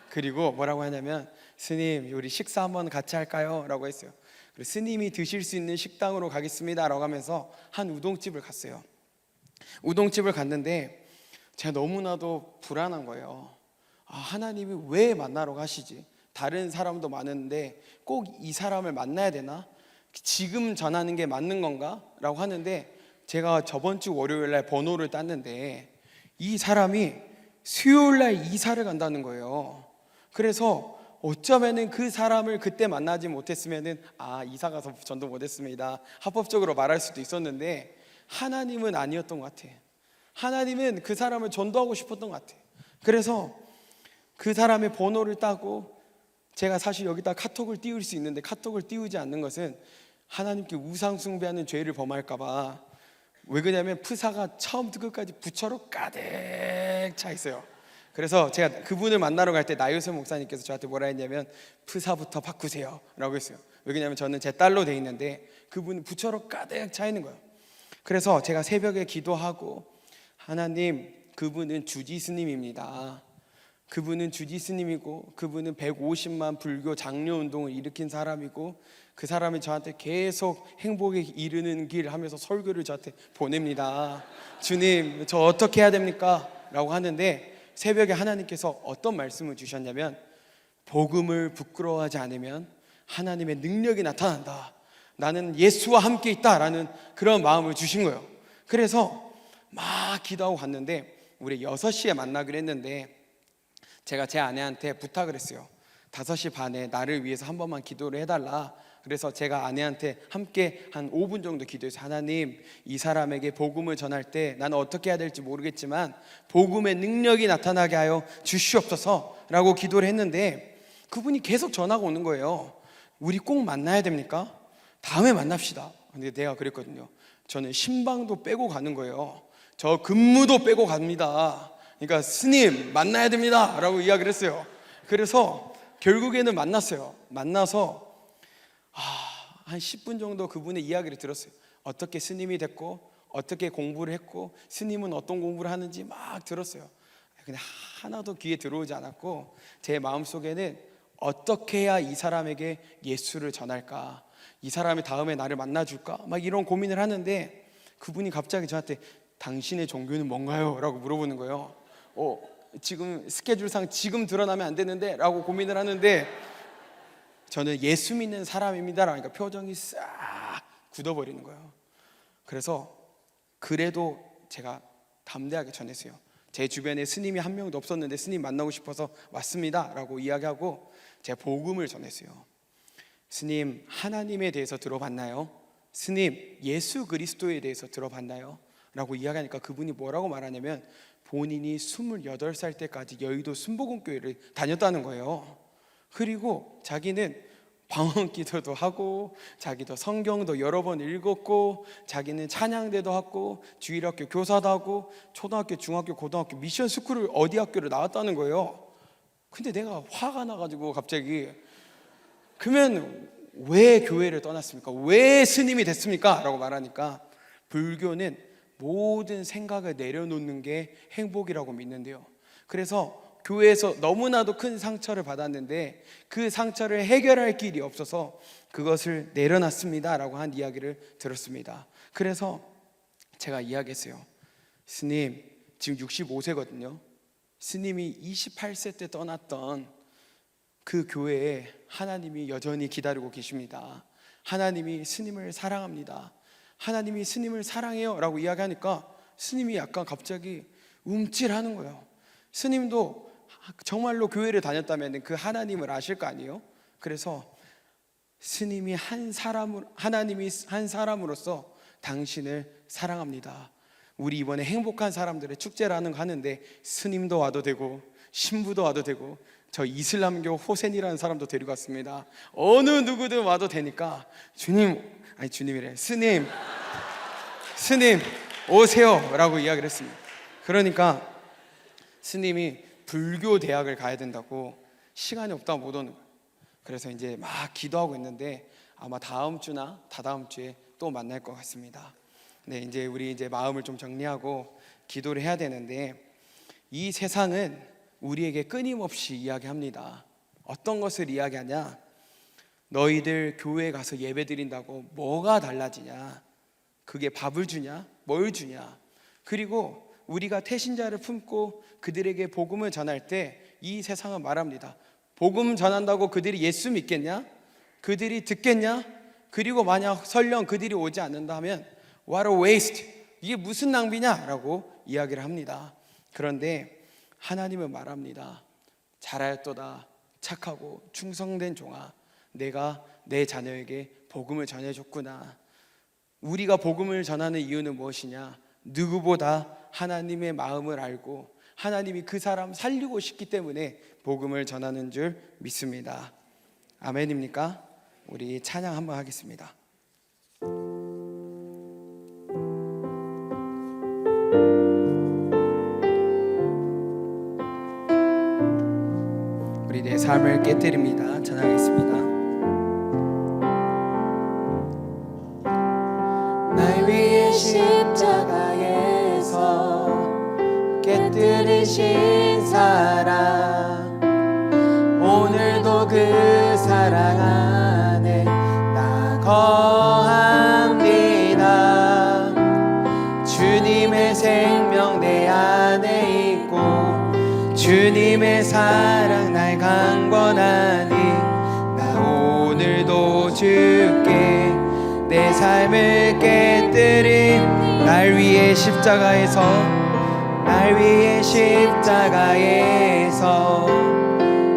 그리고 뭐라고 하냐면, 스님 우리 식사 한번 같이 할까요? 라고 했어요. 그리고 스님이 드실 수 있는 식당으로 가겠습니다 라고 하면서 한 우동집을 갔어요. 우동집을 갔는데 제가 너무나도 불안한 거예요. 하나님이 왜 만나러 가시지? 다른 사람도 많은데 꼭 이 사람을 만나야 되나? 지금 전하는 게 맞는 건가? 라고 하는데, 제가 저번 주 월요일 날 번호를 땄는데 이 사람이 수요일 날 이사를 간다는 거예요. 그래서 어쩌면은 그 사람을 그때 만나지 못했으면은 이사 가서 전도 못했습니다, 합법적으로 말할 수도 있었는데, 하나님은 아니었던 것 같아. 하나님은 그 사람을 전도하고 싶었던 것 같아. 그래서 그 사람의 번호를 따고, 제가 사실 여기다 카톡을 띄울 수 있는데 카톡을 띄우지 않는 것은 하나님께 우상 숭배하는 죄를 범할까 봐. 왜 그러냐면 프사가 처음부터 끝까지 부처로 가득 차 있어요. 그래서 제가 그분을 만나러 갈 때 나유선 목사님께서 저한테 뭐라 했냐면 프사부터 바꾸세요 라고 했어요. 왜냐하면 저는 제 딸로 돼 있는데 그분은 부처로 가득 차 있는 거예요. 그래서 제가 새벽에 기도하고, 하나님, 그분은 주지스님입니다. 그분은 주지스님이고 그분은 150만 불교 장려 운동을 일으킨 사람이고 그 사람이 저한테 계속 행복에 이르는 길 하면서 설교를 저한테 보냅니다. 주님, 저 어떻게 해야 됩니까? 라고 하는데 새벽에 하나님께서 어떤 말씀을 주셨냐면, 복음을 부끄러워하지 않으면 하나님의 능력이 나타난다. 나는 예수와 함께 있다라는 그런 마음을 주신 거예요. 그래서 막 기도하고 갔는데 우리 6시에 만나기로 했는데 제가 제 아내한테 부탁을 했어요. 5시 반에 나를 위해서 한 번만 기도를 해달라. 그래서 제가 아내한테 함께 한 5분 정도 기도해서, 하나님, 이 사람에게 복음을 전할 때 나는 어떻게 해야 될지 모르겠지만 복음의 능력이 나타나게 하여 주시옵소서 라고 기도를 했는데 그분이 계속 전화가 오는 거예요. 우리 꼭 만나야 됩니까? 다음에 만납시다. 근데 내가 그랬거든요. 저는 신방도 빼고 가는 거예요. 저 근무도 빼고 갑니다. 그러니까 스님 만나야 됩니다 라고 이야기를 했어요. 그래서 결국에는 만났어요. 만나서 한 10분 정도 그분의 이야기를 들었어요. 어떻게 스님이 됐고 어떻게 공부를 했고 스님은 어떤 공부를 하는지 막 들었어요. 근데 하나도 귀에 들어오지 않았고 제 마음속에는 어떻게 해야 이 사람에게 예수를 전할까, 이 사람이 다음에 나를 만나줄까, 막 이런 고민을 하는데 그분이 갑자기 저한테 당신의 종교는 뭔가요? 라고 물어보는 거예요. 지금 스케줄상 지금 드러나면 안 되는데 라고 고민을 하는데 저는 예수 믿는 사람입니다 라니까 표정이 싹 굳어버리는 거예요. 그래서 그래도 제가 담대하게 전했어요. 제 주변에 스님이 한 명도 없었는데 스님 만나고 싶어서 왔습니다 라고 이야기하고 제가 복음을 전했어요. 스님, 하나님에 대해서 들어봤나요? 스님, 예수 그리스도에 대해서 들어봤나요? 라고 이야기하니까 그분이 뭐라고 말하냐면 본인이 28살 때까지 여의도 순복음교회를 다녔다는 거예요. 그리고 자기는 방언기도도 하고 자기도 성경도 여러 번 읽었고 자기는 찬양대도 하고 주일학교 교사도 하고 초등학교, 중학교, 고등학교 미션 스쿨을 어디 학교를 나왔다는 거예요. 근데 내가 화가 나가지고 갑자기, 그러면 왜 교회를 떠났습니까? 왜 스님이 됐습니까? 라고 말하니까 불교는 모든 생각을 내려놓는 게 행복이라고 믿는데요. 그래서 교회에서 너무나도 큰 상처를 받았는데 그 상처를 해결할 길이 없어서 그것을 내려놨습니다 라고 한 이야기를 들었습니다. 그래서 제가 이야기했어요. 스님, 지금 65세거든요 스님이 28세 때 떠났던 그 교회에 하나님이 여전히 기다리고 계십니다. 하나님이 스님을 사랑합니다. 하나님이 스님을 사랑해요 라고 이야기하니까 스님이 약간 갑자기 움찔하는 거예요. 스님도 정말로 교회를 다녔다면 그 하나님을 아실 거 아니에요? 그래서 스님이 하나님이 한 사람으로서 당신을 사랑합니다. 우리 이번에 행복한 사람들의 축제라는 거 하는데 스님도 와도 되고 신부도 와도 되고 저 이슬람교 호센이라는 사람도 데리고 왔습니다. 어느 누구든 와도 되니까 주님이래, 스님 오세요 라고 이야기를 했습니다. 그러니까 스님이 불교 대학을 가야 된다고 시간이 없다고 못 오는 거예요. 그래서 이제 막 기도하고 있는데 아마 다음 주나 다다음 주에 또 만날 것 같습니다. 네, 이제 우리 이제 마음을 좀 정리하고 기도를 해야 되는데 이 세상은 우리에게 끊임없이 이야기합니다. 어떤 것을 이야기하냐? 너희들 교회에 가서 예배 드린다고 뭐가 달라지냐? 그게 밥을 주냐? 뭘 주냐? 그리고 우리가 태신자를 품고 그들에게 복음을 전할 때 이 세상은 말합니다. 복음 전한다고 그들이 예수 믿겠냐? 그들이 듣겠냐? 그리고 만약 설령 그들이 오지 않는다 하면 What a waste! 이게 무슨 낭비냐? 라고 이야기를 합니다. 그런데 하나님은 말합니다. 잘하였도다 착하고 충성된 종아, 내가 내 자녀에게 복음을 전해줬구나. 우리가 복음을 전하는 이유는 무엇이냐? 누구보다 하나님의 마음을 알고 하나님이 그 사람 살리고 싶기 때문에 복음을 전하는 줄 믿습니다. 아멘입니까? 우리 찬양 한번 하겠습니다. 우리들의 삶을 깨뜨립니다. 찬양하겠습니다. 날 위해 십자가에서 깨뜨리신 사랑, 오늘도 그 사랑 안에 나 거합니다. 주님의 생명 내 안에 있고 주님의 사랑 날 강권하니 나 오늘도 주께 내 삶을 깨뜨린 날 위해 십자가에서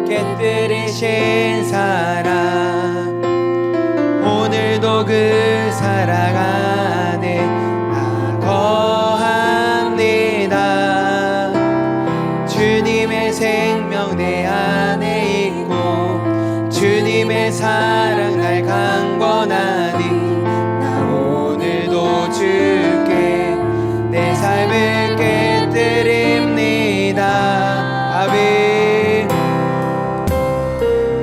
깨뜨리신 사랑, 오늘도 그 사랑 안에 나 거합니다. 주님의 생명 내 안에 있고 주님의 사랑 날 강권하니 나 오늘도 주께 내 삶을 깨뜨립니다. 아멘.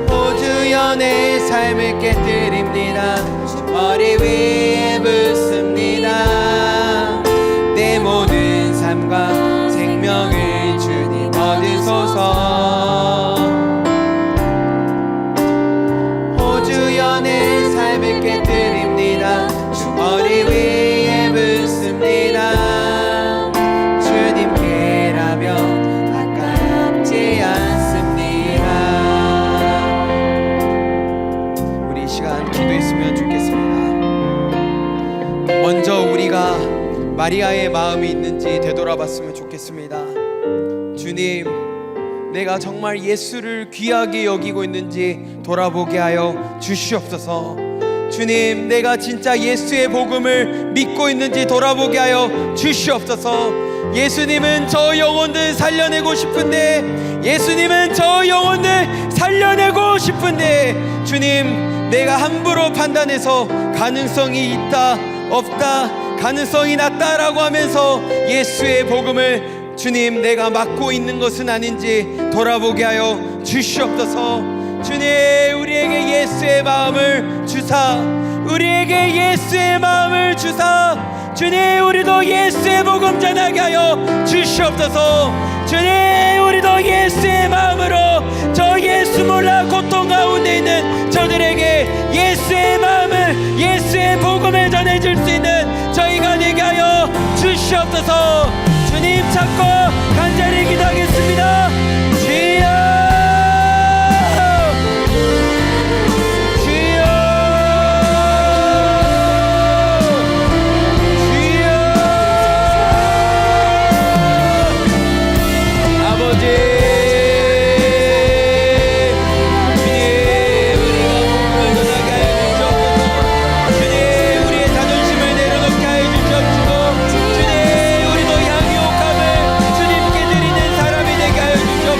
오주여 내 삶을 깨뜨립니다. 머리 위에 붓습니다. 내 모든 삶과 생명을 주님 얻으소서. 오주여 내 삶을 깨뜨립니다. 머리 위에 붓습니다. 주님께라며 아깝지 않습니다. 우리 이 시간 기도했으면 좋겠습니다. 먼저 우리가 마리아의 마음이 있는지 되돌아봤으면 좋겠습니다. 주님, 내가 정말 예수를 귀하게 여기고 있는지 돌아보게 하여 주시옵소서. 주님, 내가 진짜 예수의 복음을 믿고 있는지 돌아보게 하여 주시옵소서. 예수님은 저 영혼들 살려내고 싶은데, 예수님은 저 영혼들 살려내고 싶은데, 주님, 내가 함부로 판단해서 가능성이 있다 없다, 가능성이 낮다라고 하면서 예수의 복음을 주님 내가 맡고 있는 것은 아닌지 돌아보게 하여 주시옵소서. 주님, 우리에게 예수의 마음을 주사, 우리에게 예수의 마음을 주사, 주님, 우리도 예수의 복음 전하게 하여 주시옵소서. 주님, 우리도 예수의 마음으로 저 예수 몰라 고통 가운데 있는 저들에게 예수의 마음을, 예수의 복음을 전해줄 수 있는 저희가 되게 하여 주시옵소서. 주님 찾고 간절히 기도하겠습니다. 주여, 주님, 우리도 양육함을 주님께 드리는 사람이 되게 하여 주시옵소서.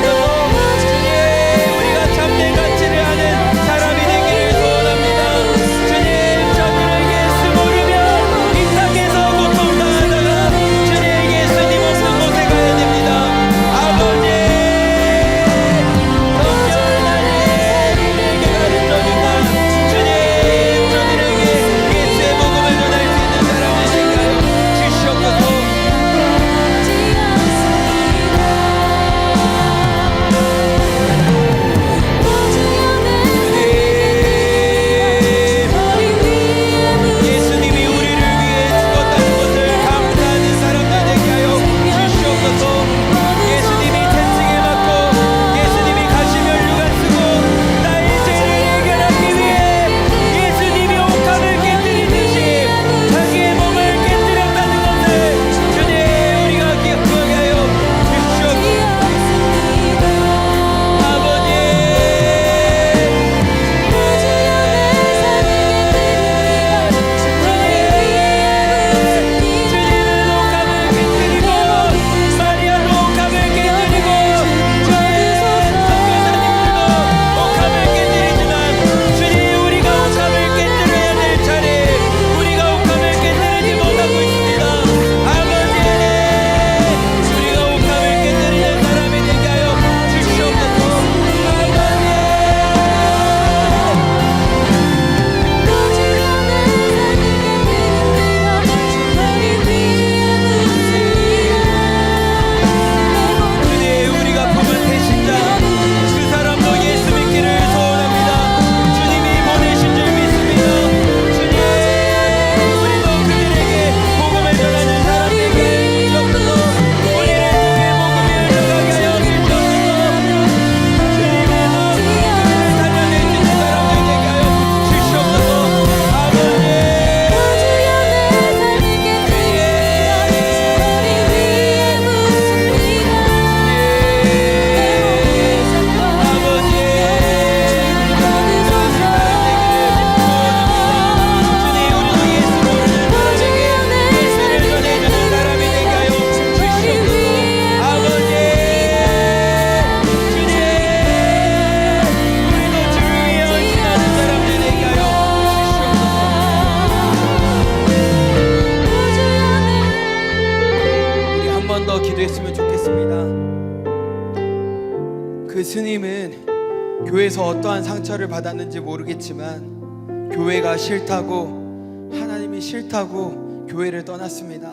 그 스님은 교회에서 어떠한 상처를 받았는지 모르겠지만 교회가 싫다고, 하나님이 싫다고 교회를 떠났습니다.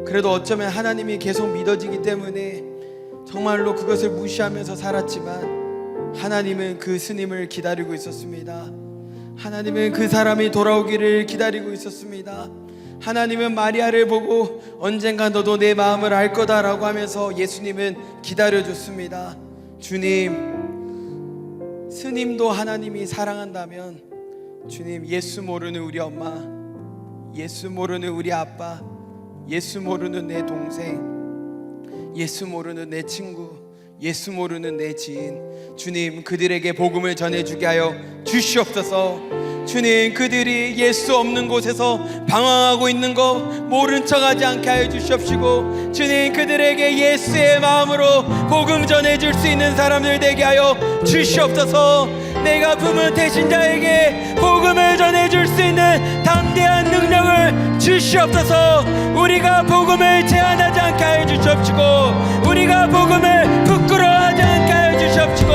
그래도 어쩌면 하나님이 계속 믿어지기 때문에 정말로 그것을 무시하면서 살았지만 하나님은 그 스님을 기다리고 있었습니다. 하나님은 그 사람이 돌아오기를 기다리고 있었습니다. 하나님은 마리아를 보고 언젠가 너도 내 마음을 알 거다라고 하면서 예수님은 기다려줬습니다. 주님, 스님도 하나님이 사랑한다면 주님, 예수 모르는 우리 엄마, 예수 모르는 우리 아빠, 예수 모르는 내 동생, 예수 모르는 내 친구, 예수 모르는 내 지인, 주님 그들에게 복음을 전해주게 하여 주시옵소서. 주님, 그들이 예수 없는 곳에서 방황하고 있는 거 모른 척하지 않게 하여 주시옵시고, 주님 그들에게 예수의 마음으로 복음 전해줄 수 있는 사람들 되게 하여 주시옵소서. 내가 품은 대신자에게 복음을 전해줄 수 있는 담대한 능력을 주시옵소서. 우리가 복음을 제한하지 않게 하여 주시옵시고, 우리가 복음을 부끄러워하지 않게 하여 주시옵시고,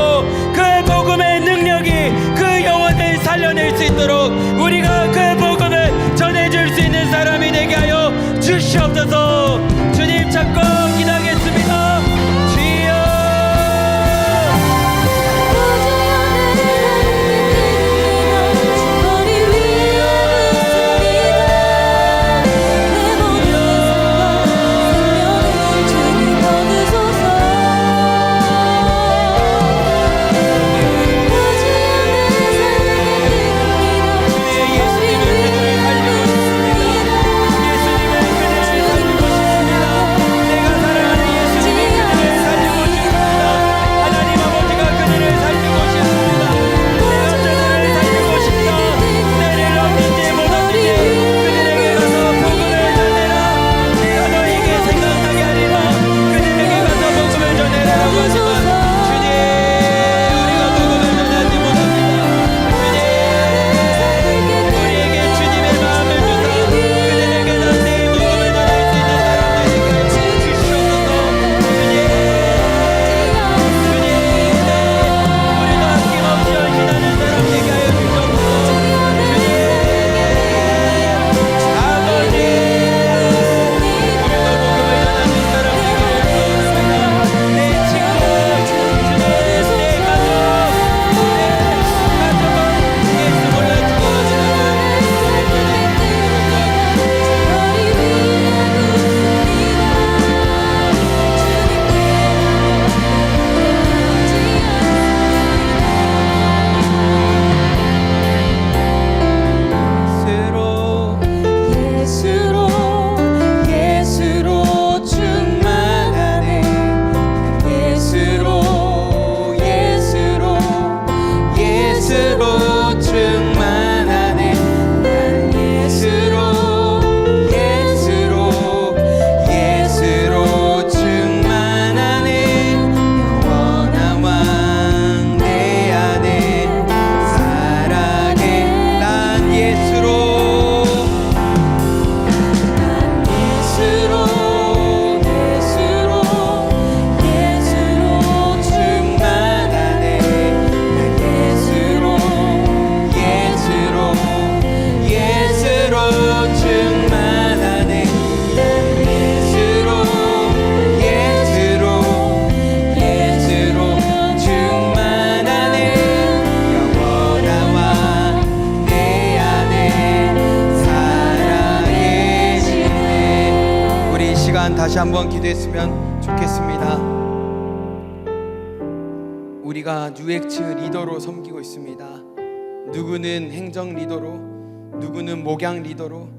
그 복음의 능력이 그 영혼을 살려낼 수 있도록 우리가 그 복음을 전해줄 수 있는 사람이 되게 하여 주시옵소서. 주님 찾고 기도하겠습니다. 다시 한번 기도했으면 좋겠습니다. 우리가 UX 리더로 섬기고 있습니다. 누구는 행정 리더로, 누구는 목양 리더로,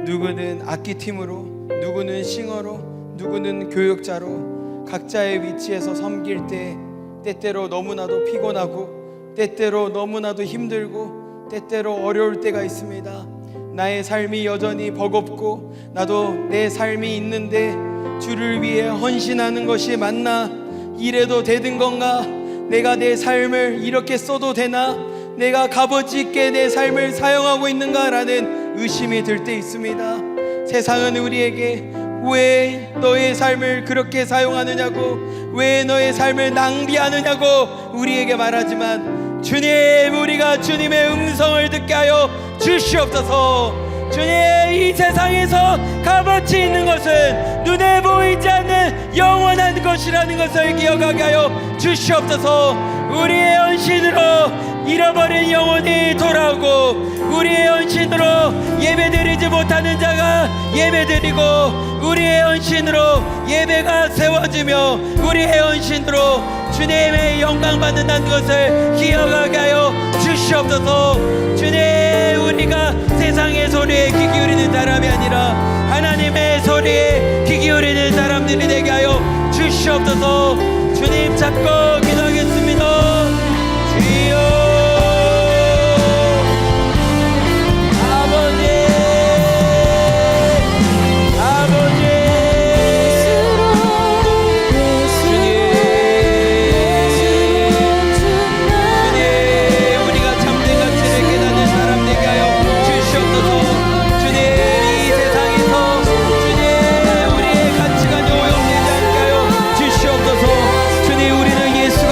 누구는 악기팀으로, 누구는 싱어로, 누구는 교육자로 각자의 위치에서 섬길 때 때때로 너무나도 피곤하고 때때로 너무나도 힘들고 때때로 어려울 때가 있습니다. 나의 삶이 여전히 버겁고 나도 내 삶이 있는데 주를 위해 헌신하는 것이 맞나? 이래도 되는 건가? 내가 내 삶을 이렇게 써도 되나? 내가 값어치 있게 내 삶을 사용하고 있는가? 라는 의심이 들 때 있습니다. 세상은 우리에게 왜 너의 삶을 그렇게 사용하느냐고, 왜 너의 삶을 낭비하느냐고 우리에게 말하지만, 주님, 우리가 주님의 음성을 듣게 하여 주시옵소서. 주님, 이 세상에서 값어치 있는 것은 눈에 보이지 않는 영원한 것이라는 것을 기억하게 하여 주시옵소서. 우리의 헌신으로 잃어버린 영혼이 돌아오고, 우리의 헌신으로 예배드리지 못하는 자가 예배드리고, 우리의 헌신으로 예배가 세워지며, 우리의 헌신으로 주님의 영광 받는다는 것을 기억하게 하여 주시옵소서. 주님, 우리가 세상의 소리에 귀 기울이는 사람이 아니라 하나님의 소리에 귀 기울이는 사람들이 되게 하여 주시옵소서. 주님 찾고 기도하겠습니다. 주여. 예수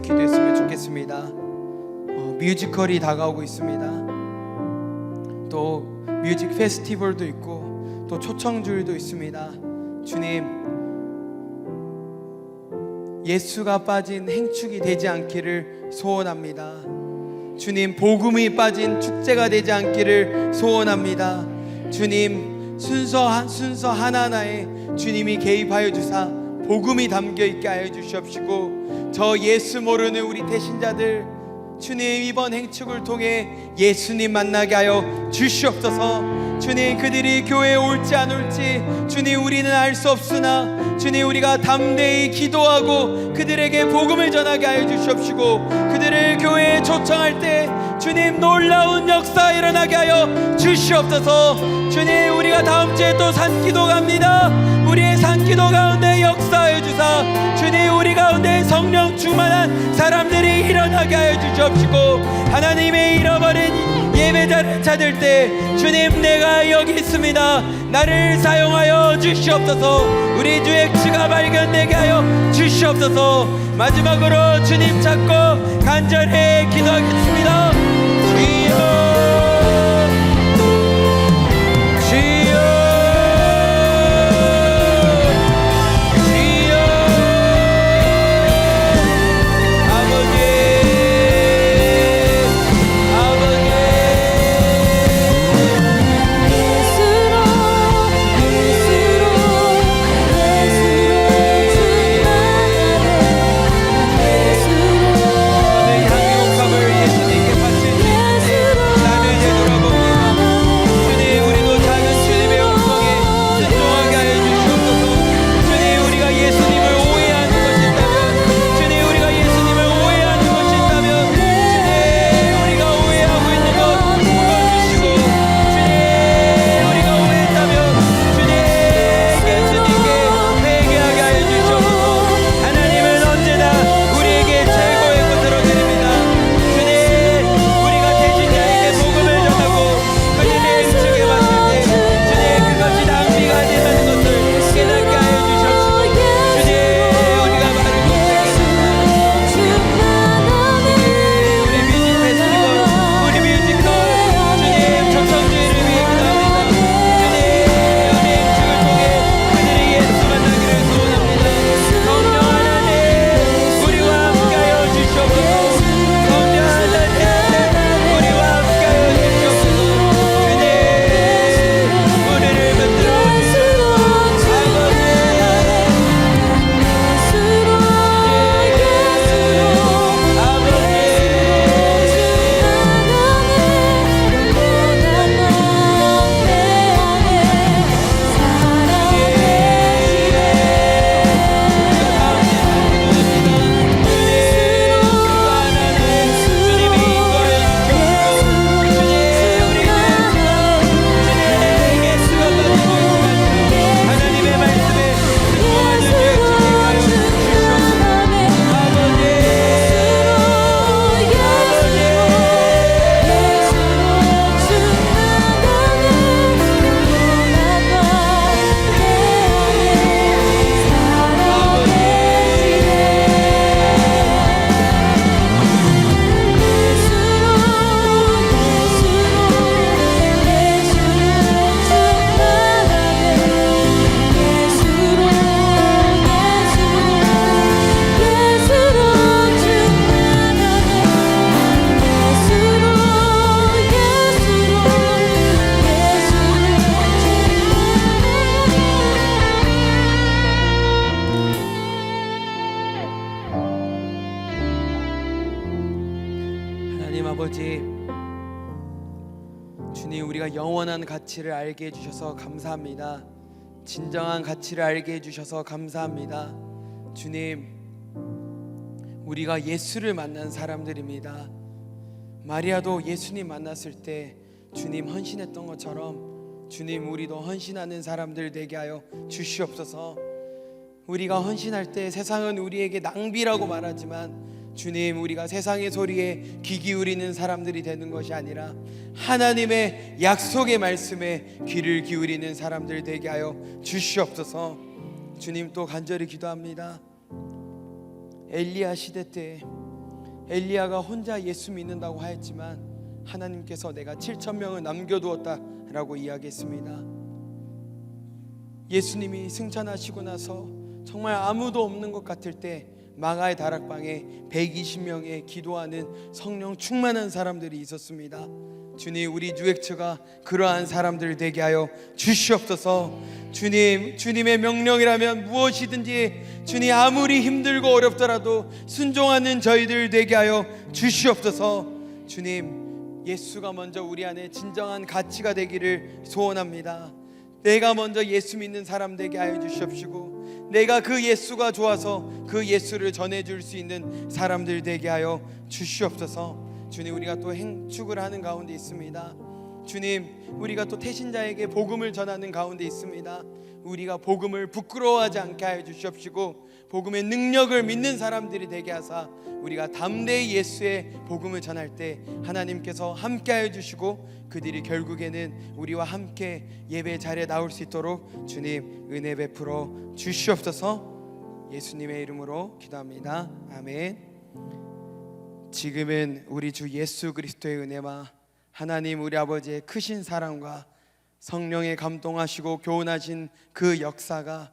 기도했으면 좋겠습니다. 뮤지컬이 다가오고 있습니다. 또 뮤직 페스티벌도 있고 또 초청주일도 있습니다. 주님, 예수가 빠진 행축이 되지 않기를 소원합니다. 주님, 복음이 빠진 축제가 되지 않기를 소원합니다. 주님, 순서 하나하나에 주님이 개입하여 주사 복음이 담겨있게 하여 주시옵시고, 저 예수 모르는 우리 대신자들 주님, 이번 행축을 통해 예수님 만나게 하여 주시옵소서. 주님, 그들이 교회에 올지 안 올지 주님 우리는 알 수 없으나 주님, 우리가 담대히 기도하고 그들에게 복음을 전하게 하여 주시옵시고, 그들을 교회에 초청할 때 주님 놀라운 역사 일어나게 하여 주시옵소서. 주님, 우리가 다음 주에 또 산기도 갑니다. 우리의 산기도 가운데 역사하여 주사 주님, 우리 가운데 성령 충만한 사람들이 일어나게 하여 주시옵시고, 하나님의 잃어버린 예배자를 찾을 때 주님, 내가 여기 있습니다, 나를 사용하여 주시옵소서. 우리 주 액치가 발견되게 하여 주시옵소서. 마지막으로 주님 찾고 간절히 기도하겠습니다. 주여, 아버지, 주님, 우리가 영원한 가치를 알게 해주셔서 감사합니다. 진정한 가치를 알게 해주셔서 감사합니다. 주님, 우리가 예수를 만난 사람들입니다. 마리아도 예수님 만났을 때 주님 헌신했던 것처럼 주님, 우리도 헌신하는 사람들 되게 하여 주시옵소서. 우리가 헌신할 때 세상은 우리에게 낭비라고 말하지만 주님, 우리가 세상의 소리에 귀 기울이는 사람들이 되는 것이 아니라 하나님의 약속의 말씀에 귀를 기울이는 사람들 되게 하여 주시옵소서. 주님, 또 간절히 기도합니다. 엘리야 시대 때 엘리야가 혼자 예수 믿는다고 하였지만 하나님께서 내가 7,000명을 남겨두었다라고 이야기했습니다. 예수님이 승천하시고 나서 정말 아무도 없는 것 같을 때 마가의 다락방에 120명의 기도하는 성령 충만한 사람들이 있었습니다. 주님, 우리 뉴액처가 그러한 사람들 되게 하여 주시옵소서. 주님, 주님의 명령이라면 무엇이든지 주님 아무리 힘들고 어렵더라도 순종하는 저희들 되게 하여 주시옵소서. 주님, 예수가 먼저 우리 안에 진정한 가치가 되기를 소원합니다. 내가 먼저 예수 믿는 사람 되게 하여 주시옵시고, 내가 그 예수가 좋아서 그 예수를 전해줄 수 있는 사람들 되게 하여 주시옵소서. 주님, 우리가 또 행축을 하는 가운데 있습니다. 주님, 우리가 또 태신자에게 복음을 전하는 가운데 있습니다. 우리가 복음을 부끄러워하지 않게 하여 주시옵시고, 복음의 능력을 믿는 사람들이 되게 하사 우리가 담대히 예수의 복음을 전할 때 하나님께서 함께 하여 주시고, 그들이 결국에는 우리와 함께 예배 자리에 나올 수 있도록 주님 은혜 베풀어 주시옵소서. 예수님의 이름으로 기도합니다. 아멘. 지금은 우리 주 예수 그리스도의 은혜와 하나님 우리 아버지의 크신 사랑과 성령의 감동하시고 교훈하신 그 역사가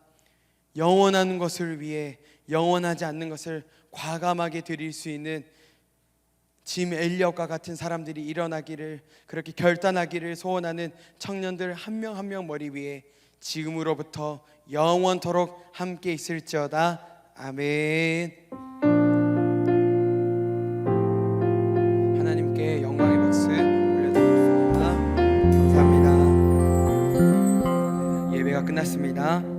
영원한 것을 위해 영원하지 않는 것을 과감하게 드릴 수 있는 짐 엘리엇과 같은 사람들이 일어나기를, 그렇게 결단하기를 소원하는 청년들 한 명 한 명 머리 위에 지금으로부터 영원토록 함께 있을지어다. 아멘. 하나님께 영광의 박수 올려드리겠습니다. 감사합니다. 예배가 끝났습니다.